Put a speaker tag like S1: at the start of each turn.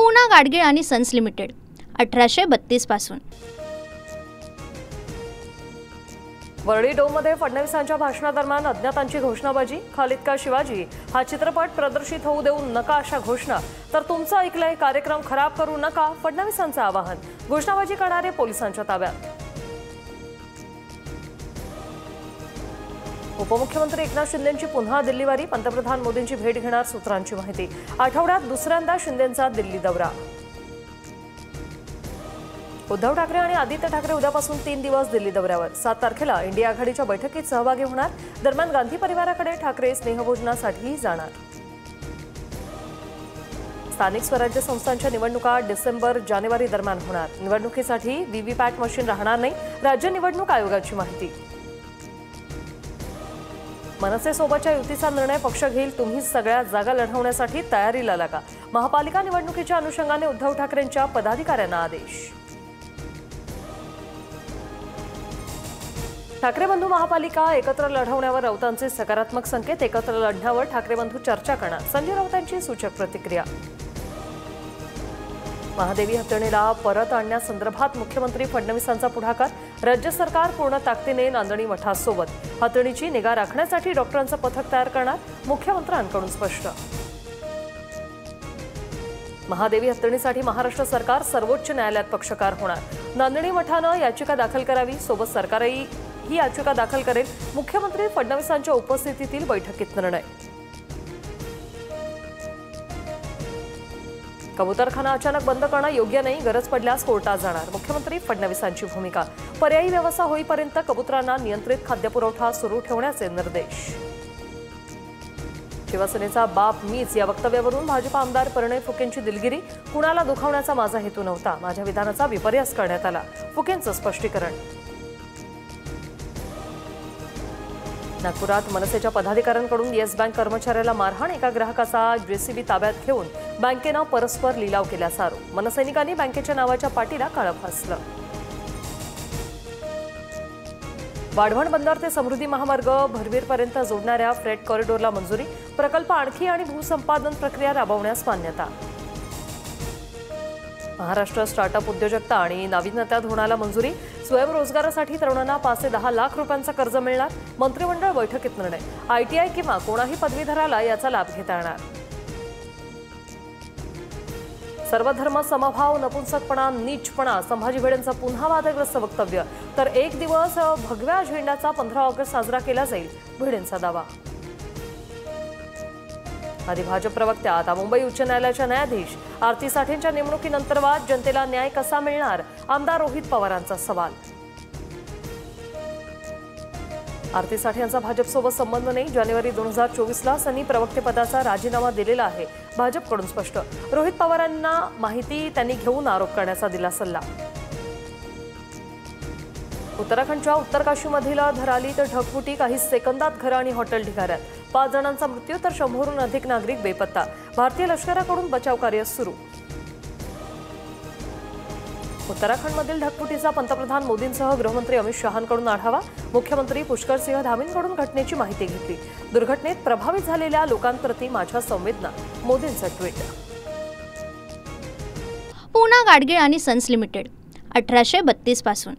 S1: पूना गाडगीळ आणि sons limited 1832 पासून।
S2: वरळी डोममध्ये फडणवीसांच्या भाषणादरम्यान अज्ञातांची घोषणाबाजी। खालिद का शिवाजी हा चित्रपट प्रदर्शित होऊ देऊ नका अशा घोषणा। तर तुमचं ऐकलंय कार्यक्रम खराब करू नका फडणवीसांचं आवाहन। घोषणाबाजी करणारे पोलिसांच्या ताब्यात। उपमुख्यमंत्री एकनाथ शिंदेंची पुन्हा दिल्लीवारी। पंतप्रधान मोदींची भेट घेणार सूत्रांची माहिती। आठवड्यात दुसऱ्यांदा शिंदेंचा दिल्ली दौरा। उद्धव ठाकरे आणि आदित्य ठाकरे उद्यापासून 3 दिवस दिल्ली दौऱ्यावर। 7 तारखेला इंडिया आघाडीच्या बैठकीत सहभागी होणार। दरम्यान गांधी परिवाराकडे ठाकरे स्नेहभोजनासाठीही जाणार। स्थानिक स्वराज्य संस्थांच्या निवडणुका डिसेंबर-जानेवारी दरम्यान होणार। निवडणुकीसाठी व्हीव्हीपॅट मशीन राहणार नाही, राज्य निवडणूक आयोगाची माहिती। मनसेसोबतच्या युतीचा निर्णय पक्ष घेईल, तुम्ही सगळ्या जागा लढवण्यासाठी तयारीला लागा। महापालिका निवडणुकीच्या अनुषंगाने उद्धव ठाकरेंच्या पदाधिकाऱ्यांना आदेश। ठाकरे बंधू महापालिका एकत्र लढवण्यावर राऊतांचे सकारात्मक संकेत। एकत्र लढण्यावर ठाकरे बंधू चर्चा करणार, संजय राऊतांची सूचक प्रतिक्रिया। महादेवी हत्तीणीला परत आणण्यासंदर्भात मुख्यमंत्री फडणवीसांचा पुढाकार। राज्य सरकार पूर्ण ताकदीने नांदणी मठासोबत। हत्तीणीची निगा राखण्यासाठी डॉक्टरांचं पथक तयार करणार, मुख्यमंत्र्यांकडून स्पष्ट। महादेवी हत्तीणीसाठी महाराष्ट्र सरकार सर्वोच्च न्यायालयात पक्षकार होणार। नांदणी मठानं याचिका दाखल करावी, सोबत सरकारही ही याचिका दाखल करेल। मुख्यमंत्री फडणवीसांच्या उपस्थितीतील बैठकीत निर्णय। कबूतरखाना अचानक बंद करणं योग्य नाही, गरज पडल्यास कोर्टात जाणार, मुख्यमंत्री फडणवीसांची भूमिका। पर्यायी व्यवस्था होईपर्यंत कबूतरांना नियंत्रित खाद्यपुरवठा सुरू ठेवण्याचे निर्देश। शिवसेनेचा बाप मीच या वक्तव्यावरून भाजप आमदार परिणय फुकेंची दिलगिरी। कुणाला दुखावण्याचा माझा हेतू नव्हता, माझ्या विधानाचा विपर्यास करण्यात आला, फुकेंचं स्पष्टीकरण। नागपुरात मनसेच्या पदाधिकाऱ्यांकडून येस बँक कर्मचाऱ्याला मारहाण। एका ग्राहकाचा जेसीबी ताब्यात घेऊन बँकेनं परस्पर लिलाव केल्याचा आरोप। मनसैनिकांनी बँकेच्या नावाच्या पाटीला काळं फासलं। वाढवण बंदर ते समृद्धी महामार्ग भरवीरपर्यंत जोडणाऱ्या फ्रेट कॉरिडॉरला मंजुरी। प्रकल्प आणखी आणि भूसंपादन प्रक्रिया राबवण्यास मान्यता। महाराष्ट्र स्टार्टअप उद्योजकता आणि नाविन्यता धोरणाला मंजुरी। स्वयंरोजगारासाठी तरुणांना 5 ते 10 लाख रुपयांचं कर्ज मिळणार, मंत्रिमंडळ बैठकीत निर्णय। आयटीआय किंवा कोणाही पदवीधराला याचा लाभ घेता येणार। सर्वधर्म समभाव, नपुंसकपणा, नीचपणा, संभाजी भिडेंचं पुन्हा वादग्रस्त वक्तव्य। तर एक दिवस भगव्या झेंड्याचा 15 ऑगस्ट साजरा केला जाईल, भिडेंचा दावा। आधी भाजप प्रवक्त्या, आता मुंबई उच्च न्यायालयाच्या न्यायाधीश। आरती साठेंच्या नेमणुकीनंतर वाद, जनतेला न्याय कसा मिळणार, आमदार रोहित पवारांचा सवाल। आरती साठे यांचा भाजपसोबत संबंध नाही, जानेवारी 2024ला त्यांनी प्रवक्तेपदाचा राजीनामा दिलेला आहे, भाजपकडून स्पष्ट। रोहित पवारांना माहिती त्यांनी घेऊन आरोप करण्याचा दिला सल्ला। उत्तराखंडच्या उत्तरकाशीमधील धराली तर ढगफुटी, काही सेकंदात घरं आणि हॉटेल ढिगाऱ्यात। 5 जणांचा मृत्यू तर 100हून अधिक नागरिक बेपत्ता। भारतीय लष्कराकडून बचाव कार्य सुरू। उत्तराखंडमधील ढगफुटीचा पंतप्रधान मोदींसह गृहमंत्री अमित शहांकडून आढावा। मुख्यमंत्री पुष्करसिंह धामींकडून घटनेची माहिती घेतली। दुर्घटनेत प्रभावित झालेल्या लोकांप्रती माझ्या संवेदना, मोदींचं ट्विट।
S1: पूना गाडगीळ आणि सन्स लिमिटेड 1832 पासून।